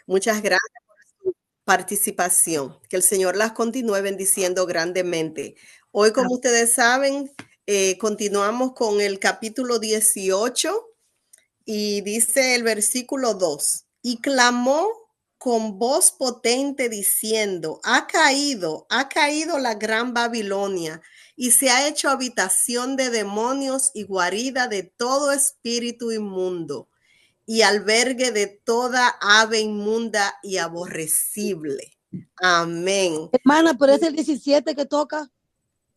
Muchas gracias por su participación. Que el Señor las continúe bendiciendo grandemente. Hoy, como ustedes saben, continuamos con el capítulo 18 y dice el versículo 2, y clamó con voz potente diciendo, ha caído la gran Babilonia y se ha hecho habitación de demonios y guarida de todo espíritu inmundo y albergue de toda ave inmunda y aborrecible. Amén. Hermana, pero es el 17 que toca.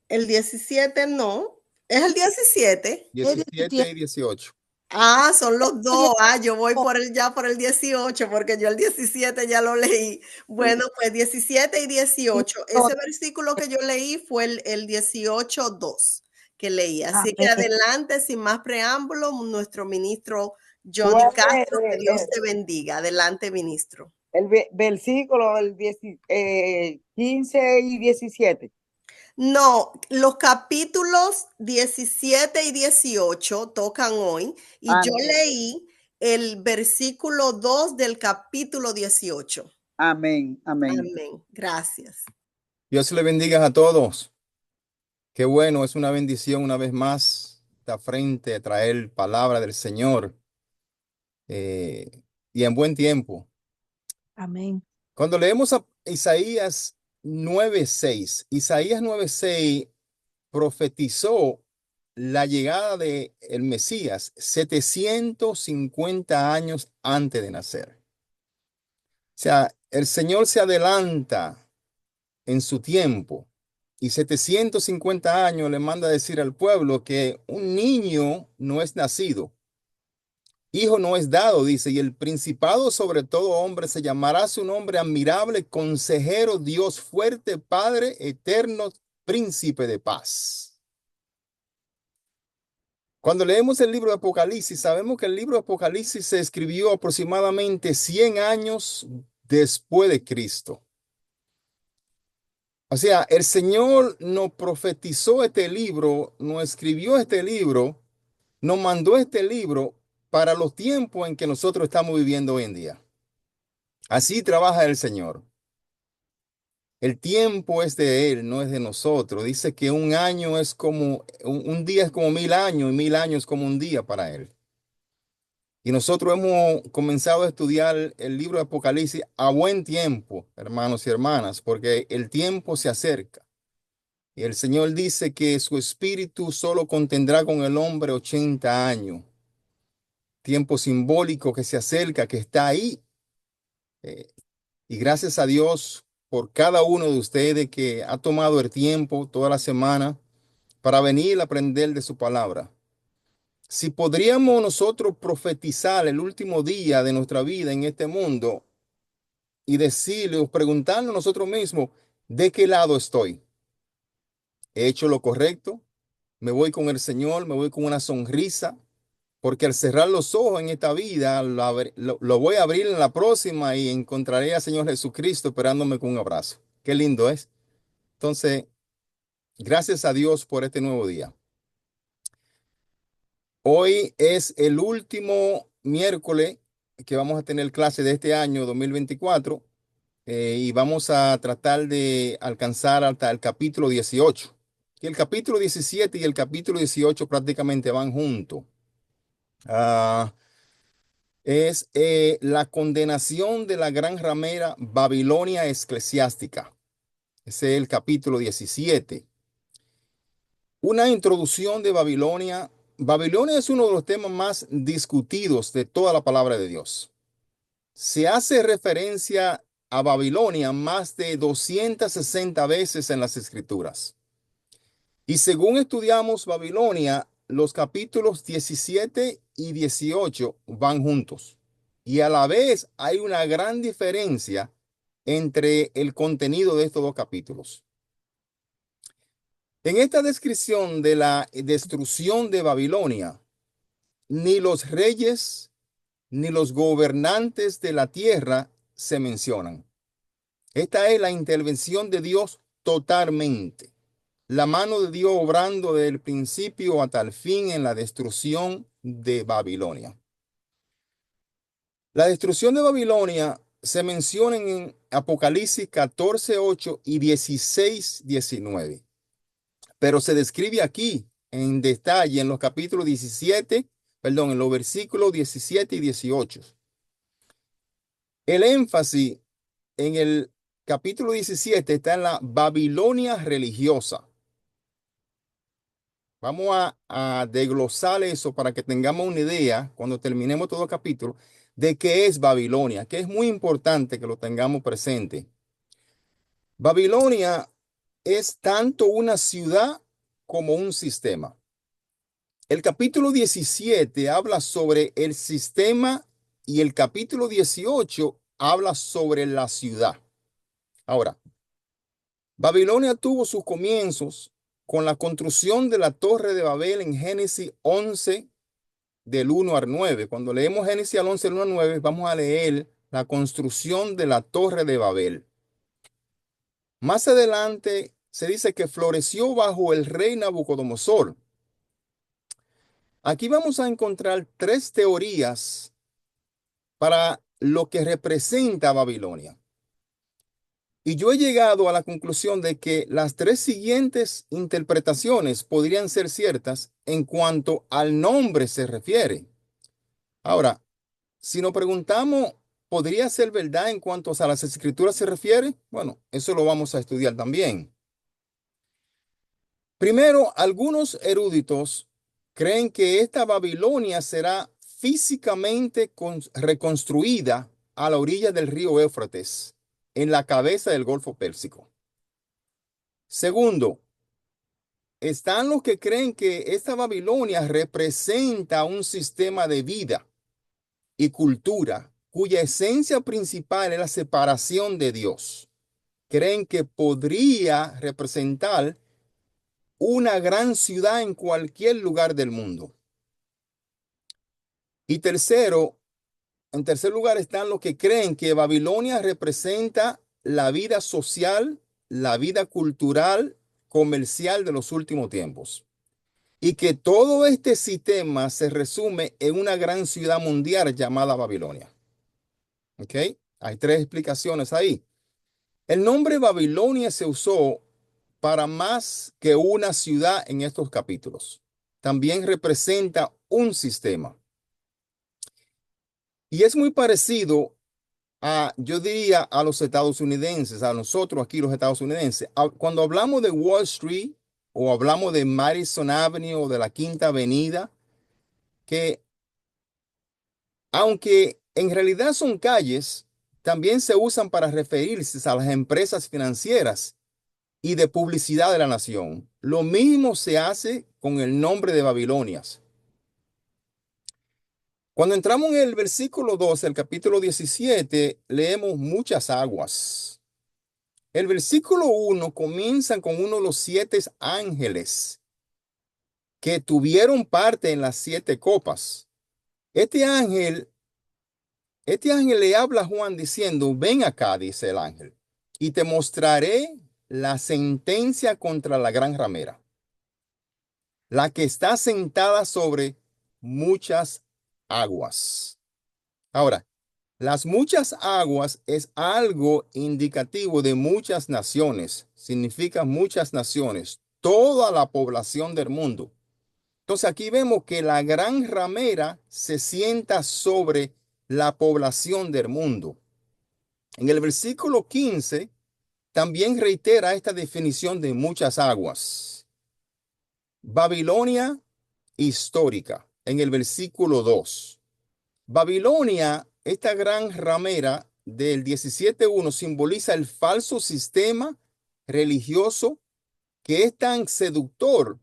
El 17 no, es el 17. 17 y 18. Ah, son los dos. Ah, yo voy por el 18 porque yo el 17 ya lo leí. Bueno, pues 17 y 18. Ese versículo que yo leí fue el 18:2 que leí. Así que adelante, sin más preámbulo, nuestro ministro Johnny Castro, que Dios te bendiga. Adelante, ministro. El versículo del 15 y 17. No, los capítulos 17 y 18 tocan hoy y yo leí el versículo 2 del capítulo 18. Amén, amén. Amén. Gracias. Dios le bendiga a todos. Qué bueno, es una bendición una vez más estar frente a traer palabra del Señor y en buen tiempo. Amén. Cuando leemos a Isaías 9:6, Isaías 9:6 profetizó la llegada de el Mesías 750 años antes de nacer. O sea, el Señor se adelanta en su tiempo y 750 años le manda a decir al pueblo que un niño no es nacido, hijo no es dado, dice, y el principado sobre todo hombre se llamará su nombre admirable, consejero, Dios fuerte, Padre eterno, príncipe de paz. Cuando leemos el libro de Apocalipsis, sabemos que el libro de Apocalipsis se escribió aproximadamente 100 años después de Cristo. O sea, el Señor nos profetizó este libro, nos escribió este libro, nos mandó este libro para los tiempos en que nosotros estamos viviendo hoy en día. Así trabaja el Señor. El tiempo es de Él, no es de nosotros. Dice que un año es como, un día es como 1000 años y 1000 años es como un día para Él. Y nosotros hemos comenzado a estudiar el libro de Apocalipsis a buen tiempo, hermanos y hermanas, porque el tiempo se acerca. Y el Señor dice que su espíritu solo contendrá con el hombre 80 años. Tiempo simbólico que se acerca, que está ahí. Y gracias a Dios por cada uno de ustedes que ha tomado el tiempo toda la semana para venir a aprender de su palabra. Si podríamos nosotros profetizar el último día de nuestra vida en este mundo y decirle o preguntarnos a nosotros mismos, ¿de qué lado estoy? ¿He hecho lo correcto? ¿Me voy con el Señor? ¿Me voy con una sonrisa? Porque al cerrar los ojos en esta vida, lo voy a abrir en la próxima y encontraré al Señor Jesucristo esperándome con un abrazo. Qué lindo es. Entonces, gracias a Dios por este nuevo día. Hoy es el último miércoles que vamos a tener clase de este año 2024 y vamos a tratar de alcanzar hasta el capítulo 18. Y el capítulo 17 y el capítulo 18 prácticamente van juntos. Es la condenación de la gran ramera Babilonia eclesiástica. Ese es el capítulo 17. Una introducción de Babilonia. Babilonia es uno de los temas más discutidos de toda la palabra de Dios. Se hace referencia a Babilonia más de 260 veces en las Escrituras. Y según estudiamos Babilonia, los capítulos 17 y 18 van juntos. Y a la vez hay una gran diferencia entre el contenido de estos dos capítulos. En esta descripción de la destrucción de Babilonia, ni los reyes ni los gobernantes de la tierra se mencionan. Esta es la intervención de Dios totalmente. La mano de Dios obrando desde el principio hasta el fin en la destrucción de Babilonia. La destrucción de Babilonia se mencionan en Apocalipsis 14:8 y 16:19. Pero se describe aquí en detalle en los capítulos 17, perdón, en los versículos 17 y 18. El énfasis en el capítulo 17 está en la Babilonia religiosa. Vamos a desglosar eso para que tengamos una idea, cuando terminemos todo el capítulo, de qué es Babilonia, que es muy importante que lo tengamos presente. Babilonia es tanto una ciudad como un sistema. El capítulo 17 habla sobre el sistema y el capítulo 18 habla sobre la ciudad. Ahora, Babilonia tuvo sus comienzos con la construcción de la Torre de Babel en Génesis 11, del 1 al 9. Cuando leemos Génesis 11, del 1 al 9, vamos a leer la construcción de la Torre de Babel. Más adelante se dice que floreció bajo el rey Nabucodonosor. Aquí vamos a encontrar tres teorías para lo que representa Babilonia. Y yo he llegado a la conclusión de que las tres siguientes interpretaciones podrían ser ciertas en cuanto al nombre se refiere. Ahora, si nos preguntamos, ¿podría ser verdad en cuanto a las escrituras se refiere? Bueno, eso lo vamos a estudiar también. Primero, algunos eruditos creen que esta Babilonia será físicamente reconstruida a la orilla del río Éufrates, en la cabeza del Golfo Pérsico. Segundo, están los que creen que esta Babilonia representa un sistema de vida y cultura cuya esencia principal es la separación de Dios. Creen que podría representar una gran ciudad en cualquier lugar del mundo. Y tercero, en tercer lugar están los que creen que Babilonia representa la vida social, la vida cultural, comercial de los últimos tiempos. Y que todo este sistema se resume en una gran ciudad mundial llamada Babilonia. ¿Ok? Hay tres explicaciones ahí. El nombre Babilonia se usó para más que una ciudad en estos capítulos. También representa un sistema. Y es muy parecido yo diría, a los estadounidenses, a nosotros aquí los estadounidenses. Cuando hablamos de Wall Street o hablamos de Madison Avenue o de la Quinta Avenida, que aunque en realidad son calles, también se usan para referirse a las empresas financieras y de publicidad de la nación. Lo mismo se hace con el nombre de Babilonias. Cuando entramos en el versículo 12, el capítulo 17, leemos muchas aguas. El versículo 1 comienza con uno de los 7 ángeles que tuvieron parte en las 7 copas. Este ángel le habla a Juan diciendo, ven acá, dice el ángel, y te mostraré la sentencia contra la gran ramera, la que está sentada sobre muchas aguas. Ahora, las muchas aguas es algo indicativo de muchas naciones, significa muchas naciones, toda la población del mundo. Entonces aquí vemos que la gran ramera se sienta sobre la población del mundo. En el versículo 15 también reitera esta definición de muchas aguas. Babilonia histórica, en el versículo 2. Babilonia, esta gran ramera del 17:1, simboliza el falso sistema religioso que es tan seductor,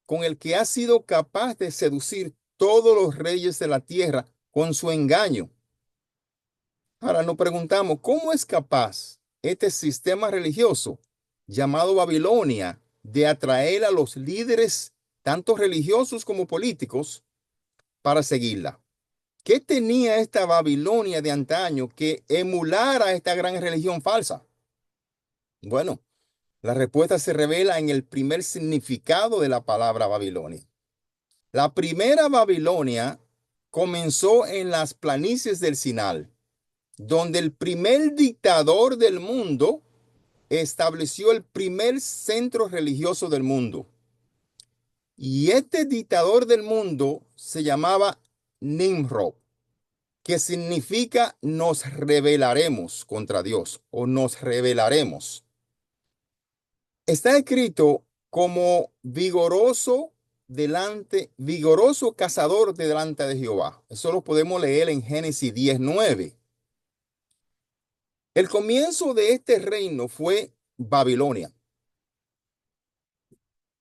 con el que ha sido capaz de seducir todos los reyes de la tierra con su engaño. Ahora nos preguntamos, ¿cómo es capaz este sistema religioso llamado Babilonia de atraer a los líderes, tanto religiosos como políticos, para seguirla? ¿Qué tenía esta Babilonia de antaño que emulara esta gran religión falsa? Bueno, la respuesta se revela en el primer significado de la palabra Babilonia. La primera Babilonia comenzó en las planicies del Sinai donde el primer dictador del mundo estableció el primer centro religioso del mundo. Y este dictador del mundo se llamaba Nimrod, que significa nos rebelaremos contra Dios o nos rebelaremos. Está escrito como vigoroso cazador delante de Jehová. Eso lo podemos leer en Génesis 10:9. El comienzo de este reino fue Babilonia.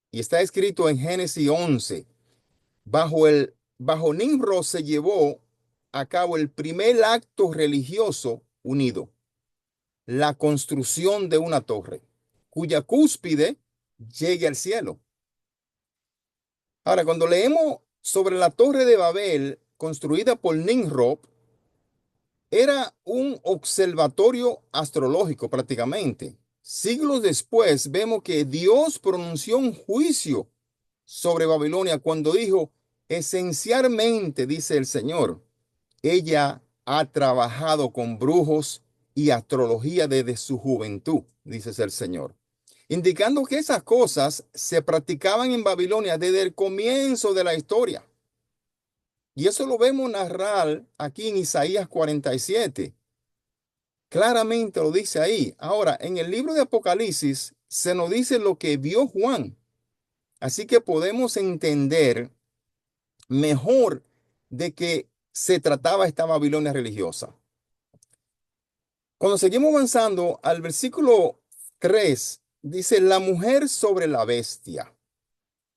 Y está escrito en Génesis 11. Bajo Nimrod se llevó a cabo el primer acto religioso unido, la construcción de una torre, cuya cúspide llegue al cielo. Ahora, cuando leemos sobre la torre de Babel, construida por Nimrod, era un observatorio astrológico prácticamente. Siglos después, vemos que Dios pronunció un juicio sobre Babilonia cuando dijo, esencialmente, dice el Señor, ella ha trabajado con brujos y astrología desde su juventud, dice el Señor, indicando que esas cosas se practicaban en Babilonia desde el comienzo de la historia. Y eso lo vemos narrar aquí en Isaías 47. Claramente lo dice ahí. Ahora, en el libro de Apocalipsis se nos dice lo que vio Juan. Así que podemos entender mejor de qué se trataba esta Babilonia religiosa. Cuando seguimos avanzando al versículo 3, dice la mujer sobre la bestia.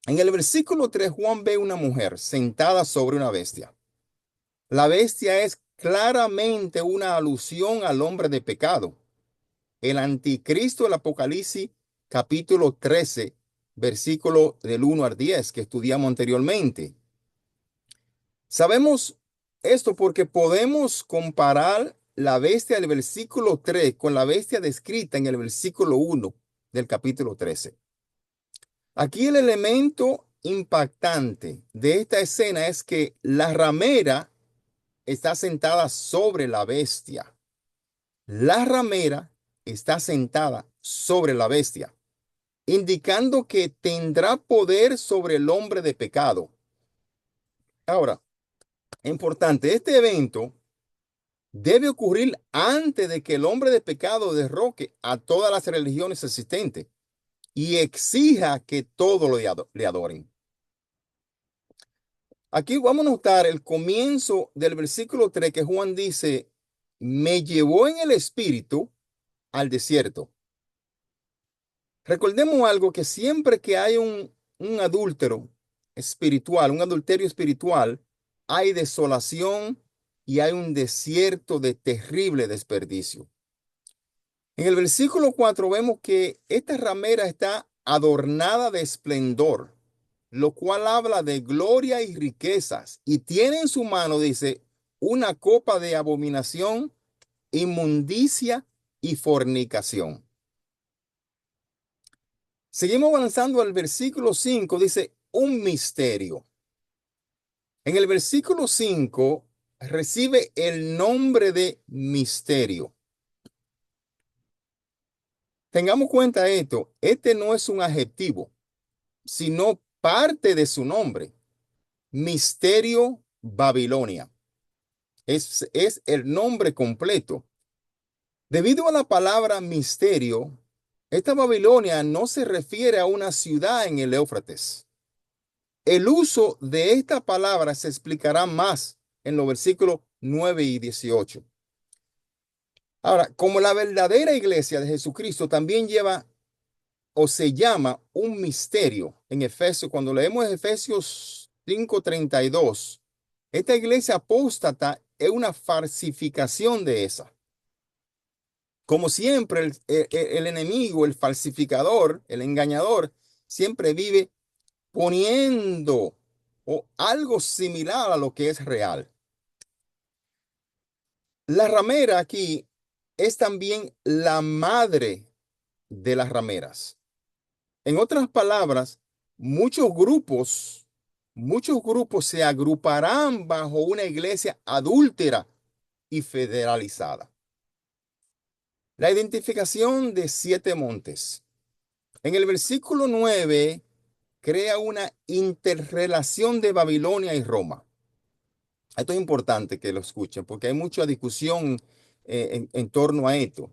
En el versículo 3, Juan ve una mujer sentada sobre una bestia. La bestia es claramente una alusión al hombre de pecado. El anticristo del Apocalipsis, capítulo 13, versículo del 1 al 10, que estudiamos anteriormente. Sabemos esto porque podemos comparar la bestia del versículo 3 con la bestia descrita en el versículo 1 del capítulo 13. Aquí el elemento impactante de esta escena es que la ramera está sentada sobre la bestia. La ramera está sentada sobre la bestia, indicando que tendrá poder sobre el hombre de pecado. Ahora, importante, este evento debe ocurrir antes de que el hombre de pecado derroque a todas las religiones existentes y exija que todos le adoren. Aquí vamos a notar el comienzo del versículo 3 que Juan dice, me llevó en el espíritu al desierto. Recordemos algo, que siempre que hay un adúltero espiritual, un adulterio espiritual, hay desolación y hay un desierto de terrible desperdicio. En el versículo 4 vemos que esta ramera está adornada de esplendor, lo cual habla de gloria y riquezas, y tiene en su mano, dice, una copa de abominación, inmundicia y fornicación. Seguimos avanzando al versículo 5, dice, un misterio. En el versículo 5 recibe el nombre de misterio. Tengamos cuenta esto, este no es un adjetivo, sino parte de su nombre. Misterio Babilonia. Es el nombre completo. Debido a la palabra misterio, esta Babilonia no se refiere a una ciudad en el Éufrates. El uso de esta palabra se explicará más en los versículos 9 y 18. Ahora, como la verdadera iglesia de Jesucristo también lleva o se llama un misterio en Efesios, cuando leemos Efesios 5:32, esta iglesia apóstata es una falsificación de esa. Como siempre, el enemigo, el falsificador, el engañador, siempre vive poniendo o algo similar a lo que es real. La ramera aquí es también la madre de las rameras. En otras palabras, muchos grupos se agruparán bajo una iglesia adúltera y federalizada. La identificación de 7 montes. En el versículo 9 crea una interrelación de Babilonia y Roma. Esto es importante que lo escuchen porque hay mucha discusión en torno a esto.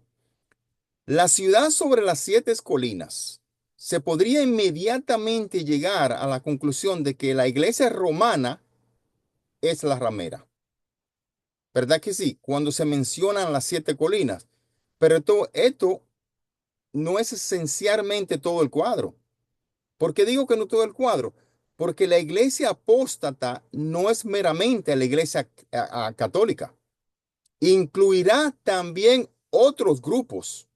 La ciudad sobre las 7 colinas. Se podría inmediatamente llegar a la conclusión de que la iglesia romana es la ramera. ¿Verdad que sí? Cuando se mencionan las 7 colinas. Pero esto no es esencialmente todo el cuadro. ¿Por qué digo que no todo el cuadro? Porque la iglesia apóstata no es meramente la iglesia católica. Incluirá también otros grupos.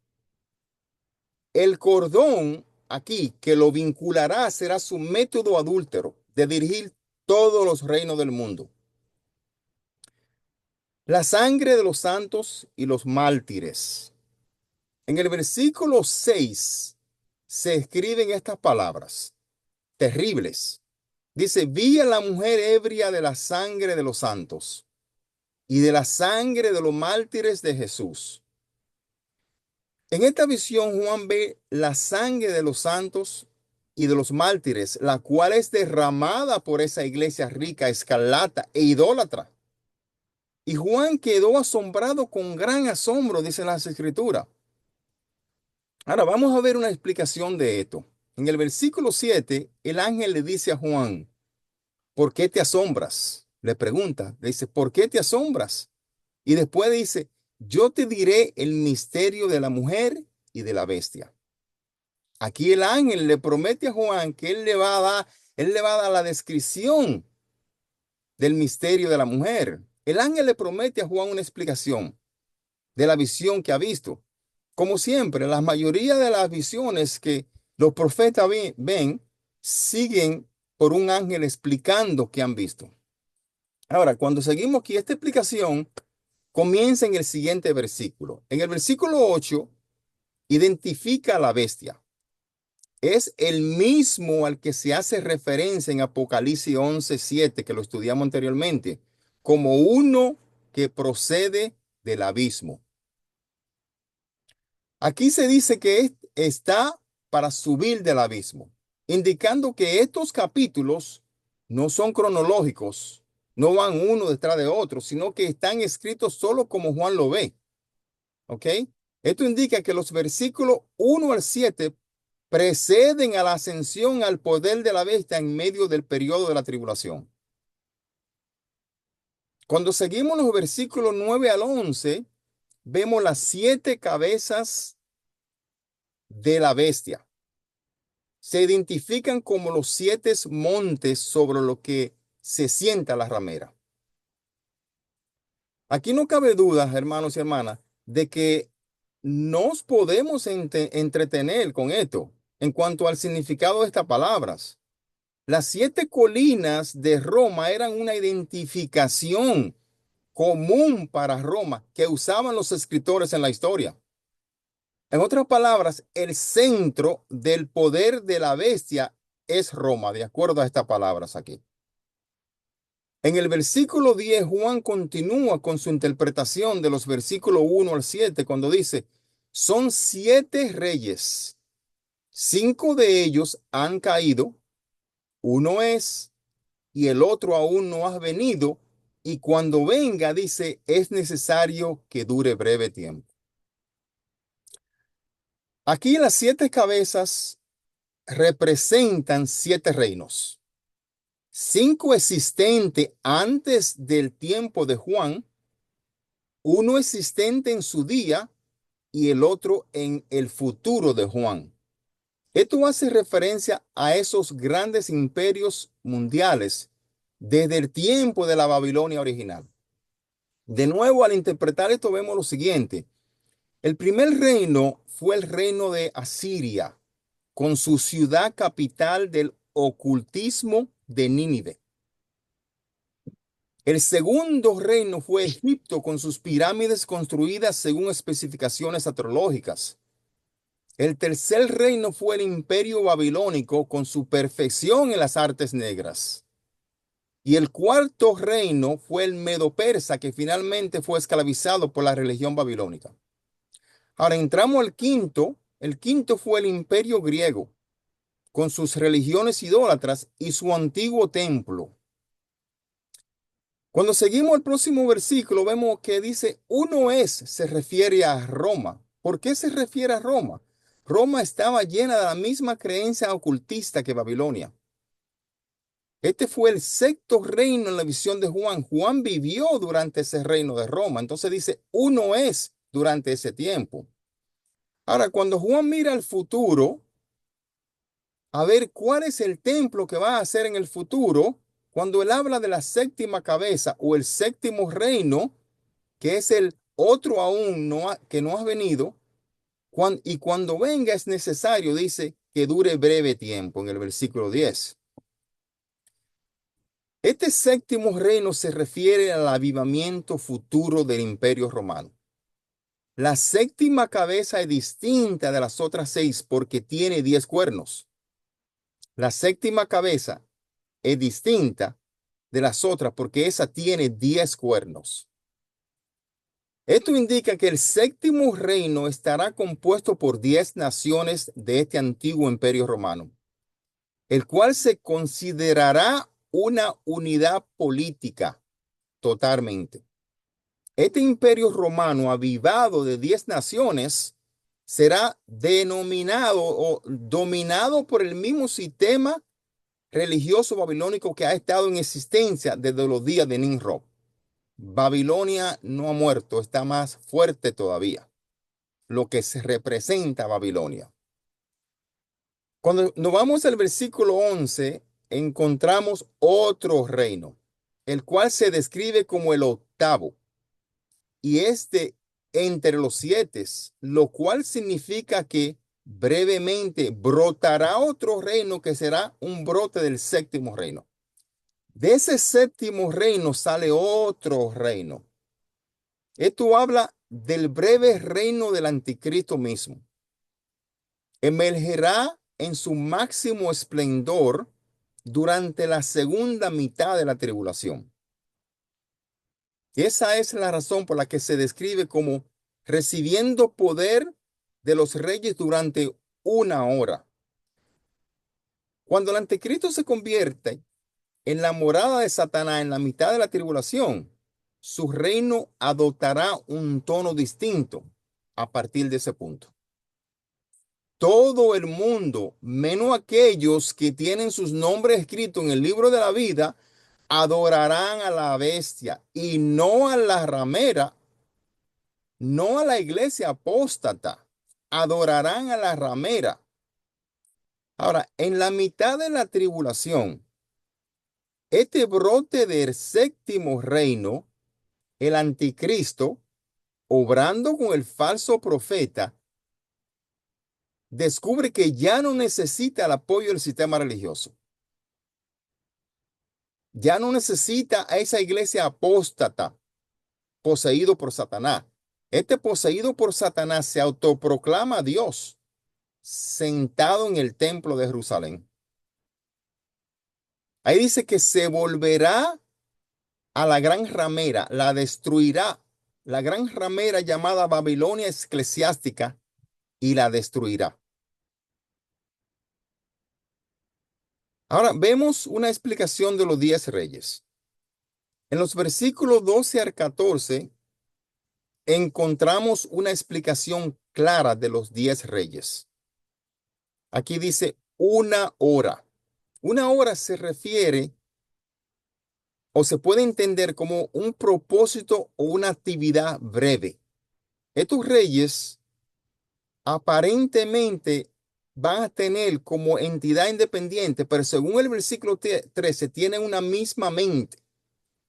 El cordón aquí que lo vinculará será su método adúltero de dirigir todos los reinos del mundo. La sangre de los santos y los mártires. En el versículo 6 se escriben estas palabras terribles. Dice, vi a la mujer ebria de la sangre de los santos y de la sangre de los mártires de Jesús. En esta visión Juan ve la sangre de los santos y de los mártires, la cual es derramada por esa iglesia rica, escarlata e idólatra. Y Juan quedó asombrado con gran asombro, dicen las escrituras. Ahora vamos a ver una explicación de esto. En el versículo 7, el ángel le dice a Juan, ¿por qué te asombras? Le pregunta, le dice, ¿por qué te asombras? Y después dice, yo te diré el misterio de la mujer y de la bestia. Aquí el ángel le promete a Juan que él le va a dar la descripción del misterio de la mujer. El ángel le promete a Juan una explicación de la visión que ha visto. Como siempre, la mayoría de las visiones que los profetas ven siguen por un ángel explicando qué han visto. Ahora, cuando seguimos aquí, esta explicación comienza en el siguiente versículo. En el versículo 8, identifica a la bestia. Es el mismo al que se hace referencia en Apocalipsis 11:7, que lo estudiamos anteriormente, como uno que procede del abismo. Aquí se dice que está para subir del abismo, indicando que estos capítulos no son cronológicos, no van uno detrás de otro, sino que están escritos solo como Juan lo ve. ¿Ok? Esto indica que los versículos 1 al 7 preceden a la ascensión al poder de la bestia en medio del periodo de la tribulación. Cuando seguimos los versículos 9 al 11, vemos las 7 cabezas de la bestia. Se identifican como los 7 montes sobre los que se sienta la ramera. Aquí no cabe duda, hermanos y hermanas, de que nos podemos entretener con esto en cuanto al significado de estas palabras. Las 7 colinas de Roma eran una identificación común para Roma que usaban los escritores en la historia. En otras palabras, el centro del poder de la bestia es Roma, de acuerdo a estas palabras aquí. En el versículo 10, Juan continúa con su interpretación de los versículos 1 al 7, cuando dice, son 7 reyes, 5 de ellos han caído, uno es, y el otro aún no ha venido, y cuando venga, dice, es necesario que dure breve tiempo. Aquí las 7 cabezas representan 7 reinos. 5 existentes antes del tiempo de Juan, uno existente en su día y el otro en el futuro de Juan. Esto hace referencia a esos grandes imperios mundiales desde el tiempo de la Babilonia original. De nuevo, al interpretar esto, vemos lo siguiente. El primer reino fue el reino de Asiria, con su ciudad capital del ocultismo de Nínive. El segundo reino fue Egipto, con sus pirámides construidas según especificaciones astrológicas. El tercer reino fue el imperio babilónico, con su perfección en las artes negras. Y el cuarto reino fue el medo-persa, que finalmente fue esclavizado por la religión babilónica. Ahora entramos al quinto. El quinto fue el imperio griego, con sus religiones idólatras y su antiguo templo. Cuando seguimos el próximo versículo, vemos que dice, uno es, se refiere a Roma. ¿Por qué se refiere a Roma? Roma estaba llena de la misma creencia ocultista que Babilonia. Este fue el sexto reino en la visión de Juan. Juan vivió durante ese reino de Roma. Entonces dice, uno es durante ese tiempo. Ahora, cuando Juan mira al futuro, a ver cuál es el templo que va a hacer en el futuro, cuando él habla de la séptima cabeza o el séptimo reino, que es el otro aún que no ha venido, y cuando venga es necesario, dice, que dure breve tiempo en el versículo 10. Este séptimo reino se refiere al avivamiento futuro del Imperio Romano. La séptima cabeza es distinta de las otras 6 porque tiene 10 cuernos. La séptima cabeza es distinta de las otras porque esa tiene 10 cuernos. Esto indica que el séptimo reino estará compuesto por 10 naciones de este antiguo imperio romano, el cual se considerará una unidad política totalmente. Este imperio romano avivado de 10 naciones será denominado o dominado por el mismo sistema religioso babilónico que ha estado en existencia desde los días de Nimrod. Babilonia no ha muerto, está más fuerte todavía, lo que se representa Babilonia. Cuando nos vamos al versículo 11, encontramos otro reino, el cual se describe como el octavo, y este entre los 7, lo cual significa que brevemente brotará otro reino que será un brote del séptimo reino. De ese séptimo reino sale otro reino. Esto habla del breve reino del anticristo mismo. Emergerá en su máximo esplendor durante la segunda mitad de la tribulación. Esa es la razón por la que se describe como recibiendo poder de los reyes durante una hora. Cuando el anticristo se convierte en la morada de Satanás en la mitad de la tribulación, su reino adoptará un tono distinto a partir de ese punto. Todo el mundo, menos aquellos que tienen sus nombres escritos en el libro de la vida, adorarán a la bestia y no a la ramera, no a la iglesia apóstata, adorarán a la ramera. Ahora, en la mitad de la tribulación, este brote del séptimo reino, el anticristo, obrando con el falso profeta, descubre que ya no necesita el apoyo del sistema religioso. Ya no necesita a esa iglesia apóstata poseído por Satanás. Este poseído por Satanás se autoproclama Dios sentado en el templo de Jerusalén. Ahí dice que se volverá a la gran ramera, la destruirá, la gran ramera llamada Babilonia eclesiástica, y la destruirá. Ahora vemos una explicación de los 10 reyes. En los versículos 12 al 14 encontramos una explicación clara de los 10 reyes. Aquí dice una hora. Una hora se refiere o se puede entender como un propósito o una actividad breve. Estos reyes aparentemente van a tener como entidad independiente, pero según el versículo 13, tienen una misma mente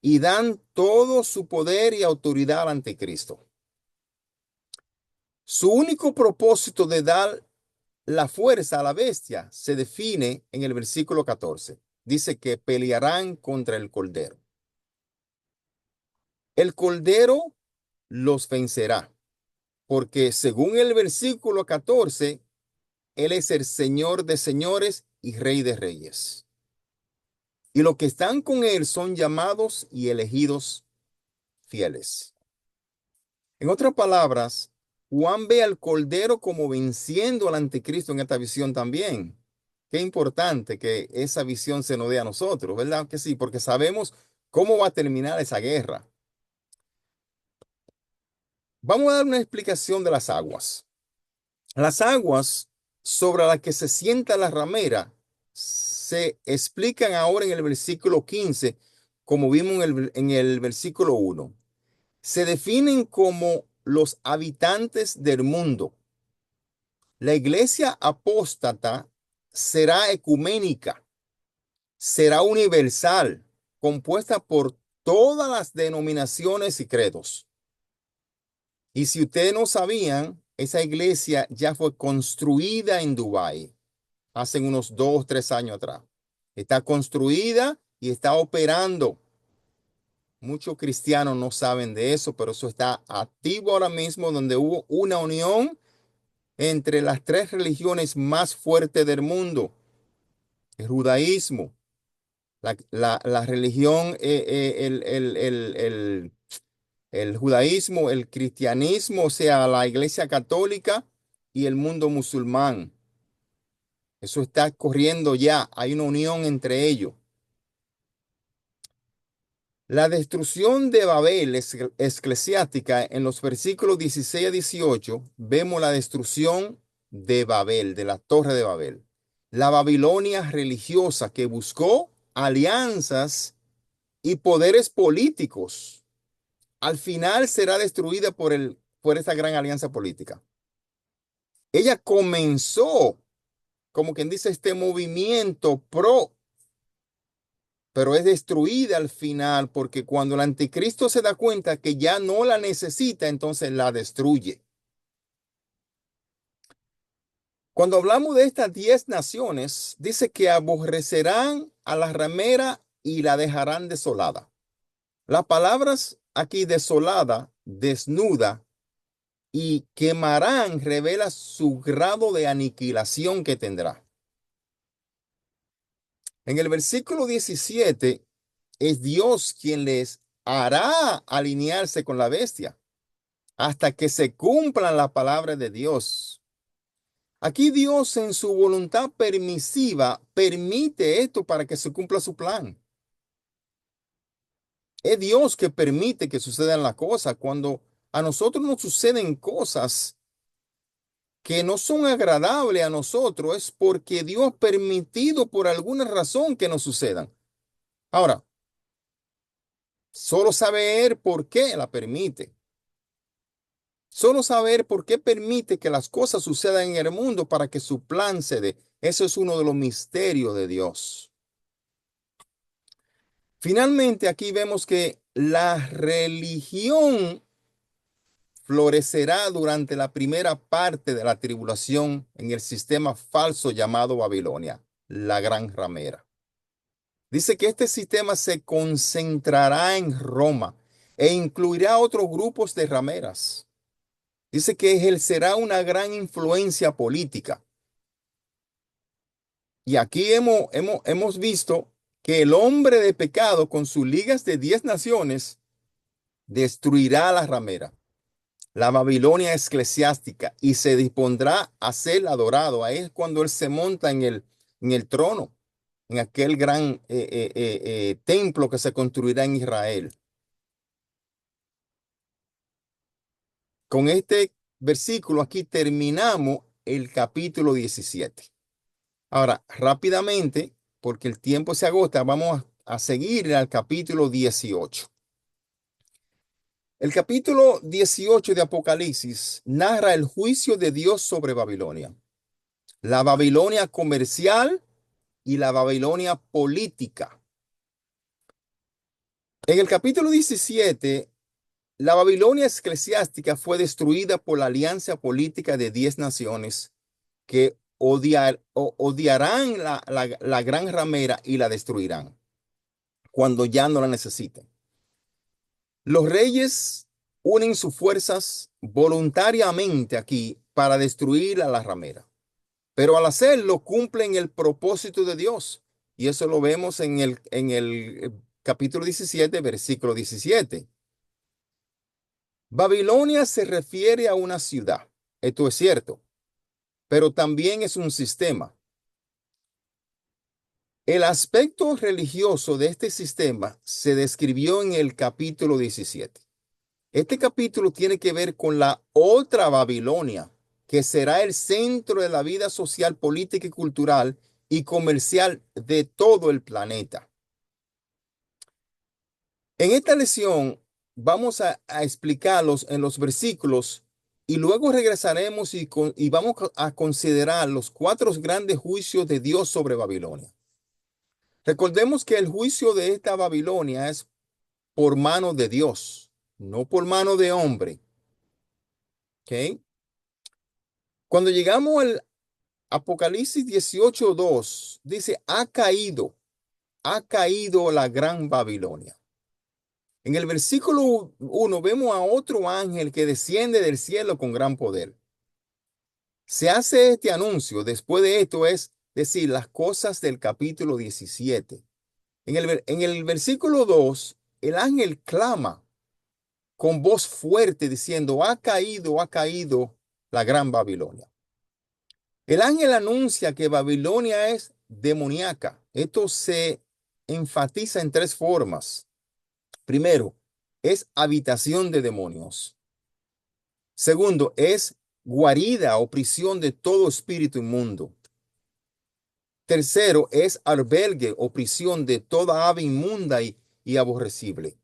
y dan todo su poder y autoridad al anticristo. Su único propósito de dar la fuerza a la bestia se define en el versículo 14. Dice que pelearán contra el cordero. El cordero los vencerá, porque según el versículo 14, él es el Señor de señores y Rey de reyes. Y los que están con él son llamados y elegidos fieles. En otras palabras, Juan ve al Cordero como venciendo al anticristo en esta visión también. Qué importante que esa visión se nos dé a nosotros, ¿verdad? Que sí, porque sabemos cómo va a terminar esa guerra. Vamos a dar una explicación de las aguas. Las aguas sobre las que se sienta la ramera se explican ahora en el versículo 15, como vimos en el versículo 1. Se definen como los habitantes del mundo. La iglesia apóstata será ecuménica, será universal, compuesta por todas las denominaciones y credos. Y si ustedes no sabían, esa iglesia ya fue construida en Dubái hace unos 2, 3 años atrás. Está construida y está operando. Muchos cristianos no saben de eso, pero eso está activo ahora mismo, donde hubo una unión entre las 3 religiones más fuertes del mundo. El judaísmo, la religión, el judaísmo, el cristianismo, o sea, la iglesia católica y el mundo musulmán. Eso está corriendo ya. Hay una unión entre ellos. La destrucción de Babel eclesiástica en los versículos 16 a 18, vemos la destrucción de Babel, de la torre de Babel. La Babilonia religiosa que buscó alianzas y poderes políticos, al final será destruida por esta gran alianza política. Ella comenzó, como quien dice, este movimiento pro, pero es destruida al final porque cuando el anticristo se da cuenta que ya no la necesita, entonces la destruye. Cuando hablamos de estas 10 naciones, dice que aborrecerán a la ramera y la dejarán desolada. Las palabras aquí desolada, desnuda y quemarán revela su grado de aniquilación que tendrá. En el versículo 17 es Dios quien les hará alinearse con la bestia hasta que se cumplan las palabras de Dios. Aquí Dios en su voluntad permisiva permite esto para que se cumpla su plan. Es Dios que permite que sucedan las cosas. Cuando a nosotros nos suceden cosas que no son agradables a nosotros, es porque Dios ha permitido por alguna razón que nos sucedan. Ahora, solo saber por qué la permite. Solo saber por qué permite que las cosas sucedan en el mundo para que su plan se dé. Eso es uno de los misterios de Dios. Finalmente, aquí vemos que la religión florecerá durante la primera parte de la tribulación en el sistema falso llamado Babilonia, la gran ramera. Dice que este sistema se concentrará en Roma e incluirá otros grupos de rameras. Dice que ejercerá una gran influencia política. Y aquí hemos visto que el hombre de pecado con sus ligas de 10 naciones destruirá a la ramera, la Babilonia eclesiástica, y se dispondrá a ser adorado. Ahí es cuando él se monta en el trono, en aquel gran templo que se construirá en Israel. Con este versículo aquí terminamos el capítulo 17. Ahora, rápidamente, porque el tiempo se agota, vamos a seguir al capítulo 18. El capítulo 18 de Apocalipsis narra el juicio de Dios sobre Babilonia, la Babilonia comercial y la Babilonia política. En el capítulo 17, la Babilonia eclesiástica fue destruida por la alianza política de 10 naciones que odiarán la gran ramera y la destruirán cuando ya no la necesiten. Los reyes unen sus fuerzas voluntariamente aquí para destruir a la ramera, pero al hacerlo cumplen el propósito de Dios. Y eso lo vemos en el capítulo 17, versículo 17. Babilonia se refiere a una ciudad. Esto es cierto, pero también es un sistema. El aspecto religioso de este sistema se describió en el capítulo 17. Este capítulo tiene que ver con la otra Babilonia, que será el centro de la vida social, política y cultural y comercial de todo el planeta. En esta lección vamos a explicarlos en los versículos y luego regresaremos y vamos a considerar los 4 grandes juicios de Dios sobre Babilonia. Recordemos que el juicio de esta Babilonia es por mano de Dios, no por mano de hombre. ¿Ok? Cuando llegamos al Apocalipsis 18:2, dice, ha caído la gran Babilonia. En el versículo 1 vemos a otro ángel que desciende del cielo con gran poder. Se hace este anuncio después de esto, es decir, las cosas del capítulo 17. En el versículo 2, el ángel clama con voz fuerte diciendo, ha caído la gran Babilonia. El ángel anuncia que Babilonia es demoníaca. Esto se enfatiza en 3 formas. Primero, es habitación de demonios. Segundo, es guarida o prisión de todo espíritu inmundo. Tercero, es albergue o prisión de toda ave inmunda y aborrecible.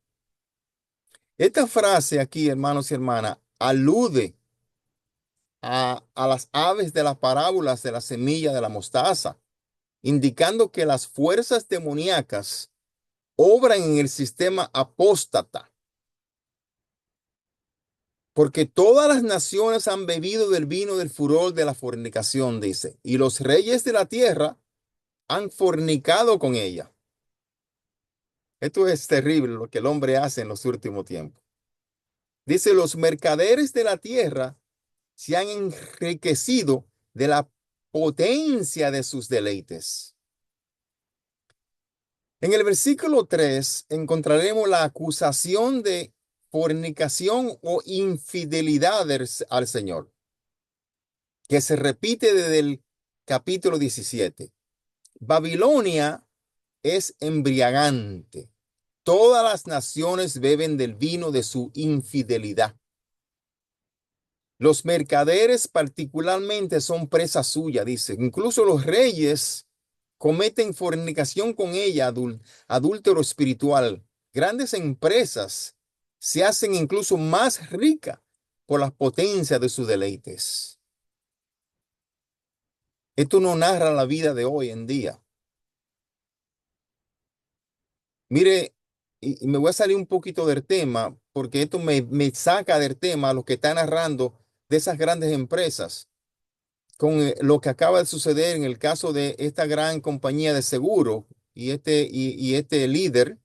Esta frase aquí, hermanos y hermanas, alude a las aves de las parábolas de la semilla de la mostaza, indicando que las fuerzas demoníacas obran en el sistema apóstata. Porque todas las naciones han bebido del vino del furor de la fornicación, dice, y los reyes de la tierra han fornicado con ella. Esto es terrible lo que el hombre hace en los últimos tiempos. Dice, los mercaderes de la tierra se han enriquecido de la potencia de sus deleites. En el versículo 3 encontraremos la acusación de fornicación o infidelidad al Señor, que se repite desde el capítulo 17. Babilonia es embriagante. Todas las naciones beben del vino de su infidelidad. Los mercaderes particularmente son presa suya, dice. Incluso los reyes cometen fornicación con ella, adúltero espiritual. Grandes empresas se hacen incluso más ricas por la potencia de sus deleites. Esto no narra la vida de hoy en día. Mire, y me voy a salir un poquito del tema, porque esto me saca del tema lo que está narrando de esas grandes empresas, con lo que acaba de suceder en el caso de esta gran compañía de seguro y este líder.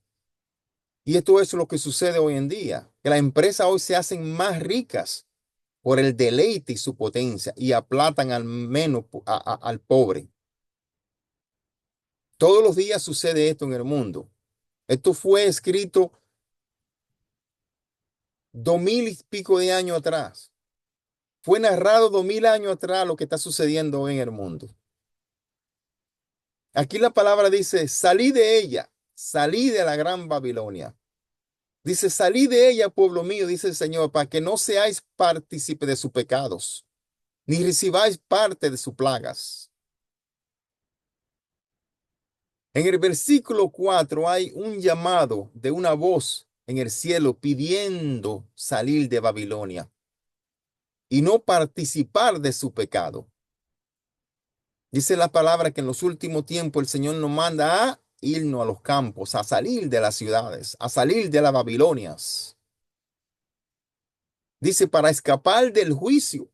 Y esto es lo que sucede hoy en día, que las empresas hoy se hacen más ricas por el deleite y su potencia y aplatan al menos al pobre. Todos los días sucede esto en el mundo. Esto fue escrito 2000 y pico de años atrás. Fue narrado 2000 años atrás lo que está sucediendo hoy en el mundo. Aquí la palabra dice, salí de ella, salí de la gran Babilonia. Dice, salí de ella, pueblo mío, dice el Señor, para que no seáis partícipe de sus pecados, ni recibáis parte de sus plagas. En el versículo 4 hay un llamado de una voz en el cielo pidiendo salir de Babilonia y no participar de su pecado. Dice la palabra que en los últimos tiempos el Señor nos manda a irnos a los campos, a salir de las ciudades, a salir de las Babilonias. Dice, para escapar del juicio.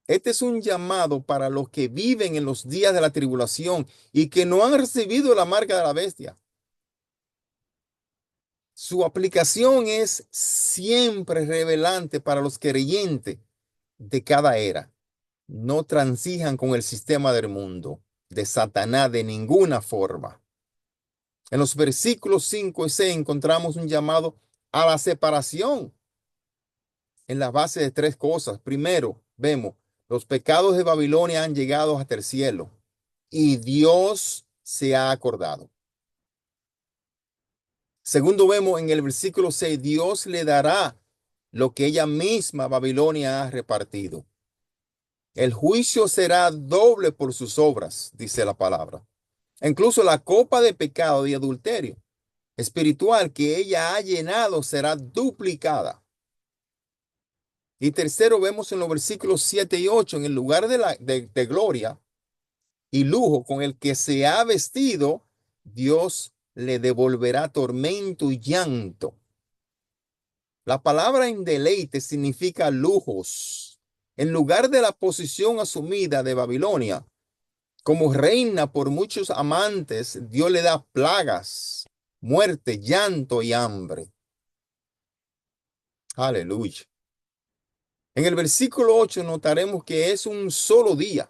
Este es un llamado para los que viven en los días de la tribulación y que no han recibido la marca de la bestia. Su aplicación es siempre revelante para los creyentes de cada era. No transijan con el sistema del mundo, de Satanás, de ninguna forma. En los versículos 5 y 6 encontramos un llamado a la separación en la base de tres cosas. Primero, vemos, los pecados de Babilonia han llegado hasta el cielo y Dios se ha acordado. Segundo, vemos en el versículo 6, Dios le dará lo que ella misma, Babilonia, ha repartido. El juicio será doble por sus obras, dice la palabra. Incluso la copa de pecado y adulterio espiritual que ella ha llenado será duplicada. Y tercero, vemos en los versículos 7 y 8, en el lugar de gloria y lujo con el que se ha vestido, Dios le devolverá tormento y llanto. La palabra en deleite significa lujos. En lugar de la posición asumida de Babilonia como reina por muchos amantes, Dios le da plagas, muerte, llanto y hambre. Aleluya. En el versículo 8 notaremos que es un solo día.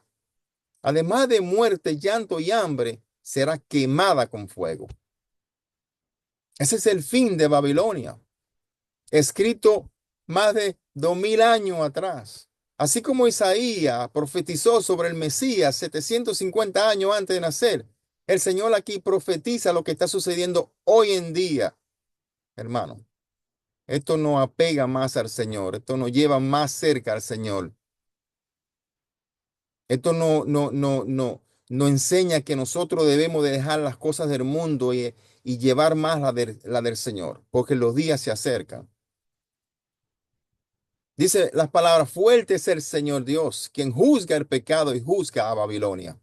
Además de muerte, llanto y hambre, será quemada con fuego. Ese es el fin de Babilonia, escrito más de 2000 años atrás. Así como Isaías profetizó sobre el Mesías 750 años antes de nacer, el Señor aquí profetiza lo que está sucediendo hoy en día, hermano. Esto nos apega más al Señor, esto nos lleva más cerca al Señor. Esto no enseña que nosotros debemos de dejar las cosas del mundo y llevar más la del Señor, porque los días se acercan. Dice las palabras, fuerte es el Señor Dios, quien juzga el pecado y juzga a Babilonia.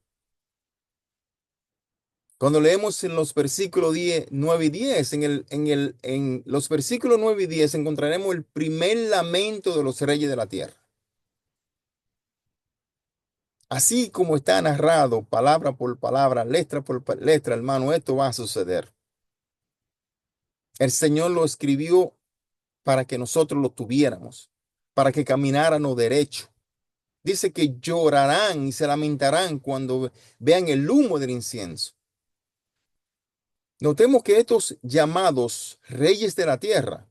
Cuando leemos en los versículos 10, 9 y 10, en los versículos 9 y 10 encontraremos el primer lamento de los reyes de la tierra. Así como está narrado, palabra por palabra, letra por letra, hermano, esto va a suceder. El Señor lo escribió para que nosotros lo tuviéramos, para que camináramos derecho. Dice que llorarán y se lamentarán cuando vean el humo del incienso. Notemos que estos llamados reyes de la tierra,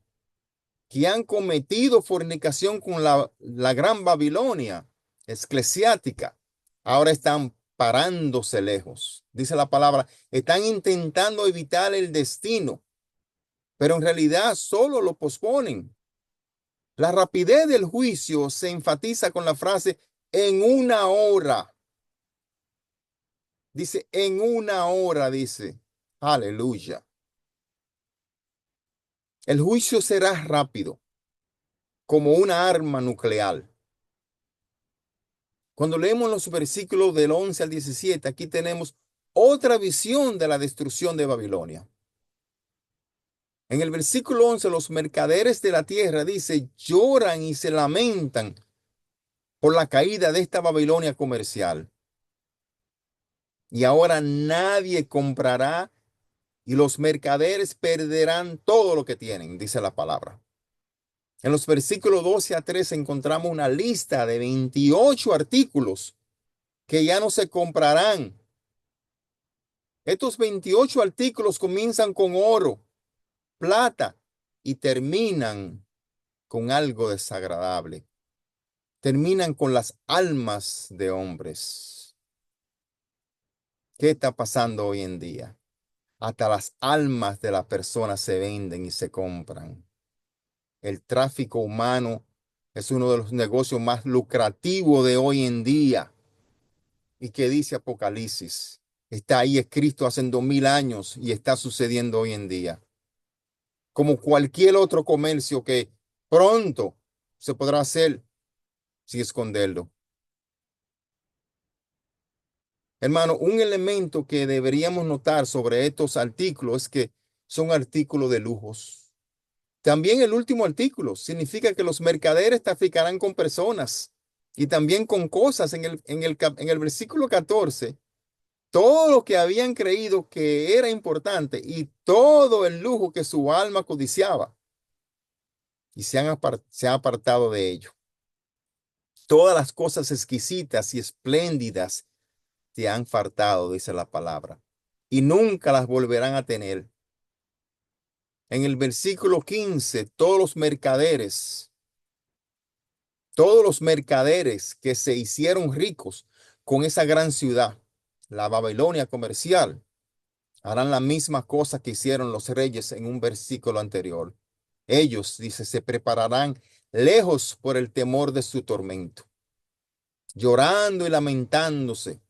que han cometido fornicación con la gran Babilonia eclesiástica, ahora están parándose lejos. Dice la palabra, están intentando evitar el destino, pero en realidad solo lo posponen. La rapidez del juicio se enfatiza con la frase en una hora. Dice en una hora, dice. Aleluya. El juicio será rápido, como una arma nuclear. Cuando leemos los versículos del 11 al 17, aquí tenemos otra visión de la destrucción de Babilonia. En el versículo 11, los mercaderes de la tierra, dice, lloran y se lamentan por la caída de esta Babilonia comercial. Y ahora nadie comprará y los mercaderes perderán todo lo que tienen, dice la palabra. En los versículos 12 a 13 encontramos una lista de 28 artículos que ya no se comprarán. Estos 28 artículos comienzan con oro, plata y terminan con algo desagradable. Terminan con las almas de hombres. ¿Qué está pasando hoy en día? Hasta las almas de las personas se venden y se compran. El tráfico humano es uno de los negocios más lucrativos de hoy en día. ¿Y qué dice Apocalipsis? Está ahí escrito hace 2000 años y está sucediendo hoy en día. Como cualquier otro comercio que pronto se podrá hacer sin esconderlo. Hermano, un elemento que deberíamos notar sobre estos artículos es que son artículos de lujos. También el último artículo significa que los mercaderes traficarán con personas y también con cosas. En el versículo 14, todo lo que habían creído que era importante y todo el lujo que su alma codiciaba y se ha apartado de ello. Todas las cosas exquisitas y espléndidas te han faltado, dice la palabra, y nunca las volverán a tener. En el versículo 15, todos los mercaderes todos los mercaderes que se hicieron ricos con esa gran ciudad, la Babilonia comercial, harán la misma cosa que hicieron los reyes en un versículo anterior. Ellos, dice, se prepararán lejos por el temor de su tormento, llorando y lamentándose.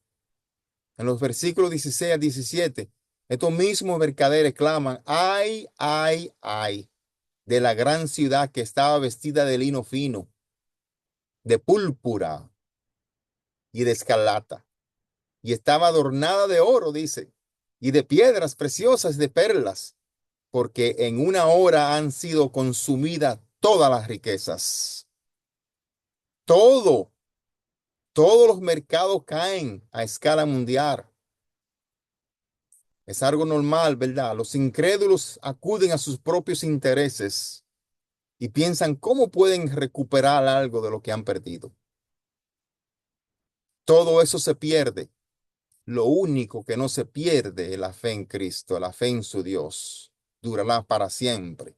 En los versículos 16 a 17, estos mismos mercaderes claman, ay, ay, ay, de la gran ciudad que estaba vestida de lino fino, de púrpura y de escarlata, y estaba adornada de oro, dice, y de piedras preciosas, de perlas, porque en una hora han sido consumidas todas las riquezas. Todos los mercados caen a escala mundial. Es algo normal, ¿verdad? Los incrédulos acuden a sus propios intereses y piensan cómo pueden recuperar algo de lo que han perdido. Todo eso se pierde. Lo único que no se pierde es la fe en Cristo, la fe en su Dios. Durará para siempre.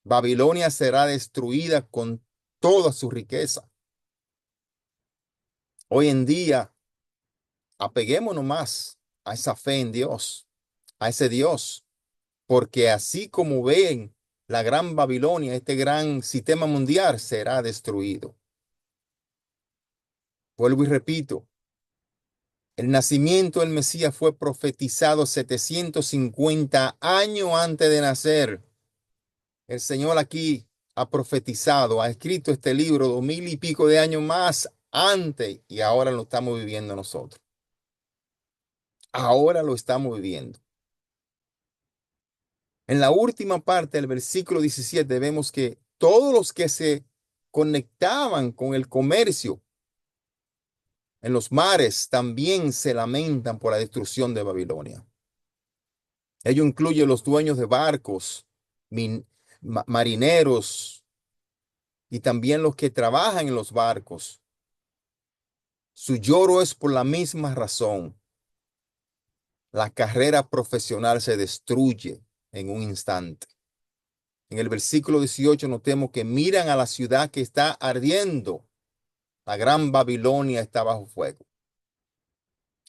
Babilonia será destruida con toda su riqueza. Hoy en día, apeguémonos más a esa fe en Dios, a ese Dios, porque así como ven la gran Babilonia, este gran sistema mundial será destruido. Vuelvo y repito, el nacimiento del Mesías fue profetizado 750 años antes de nacer. El Señor aquí ha profetizado, ha escrito este libro 2000 y pico de años más antes y ahora lo estamos viviendo nosotros. Ahora lo estamos viviendo. En la última parte del versículo 17 vemos que todos los que se conectaban con el comercio en los mares también se lamentan por la destrucción de Babilonia. Ello incluye los dueños de barcos, marineros y también los que trabajan en los barcos. Su lloro es por la misma razón. La carrera profesional se destruye en un instante. En el versículo 18 notemos que miran a la ciudad que está ardiendo. La gran Babilonia está bajo fuego.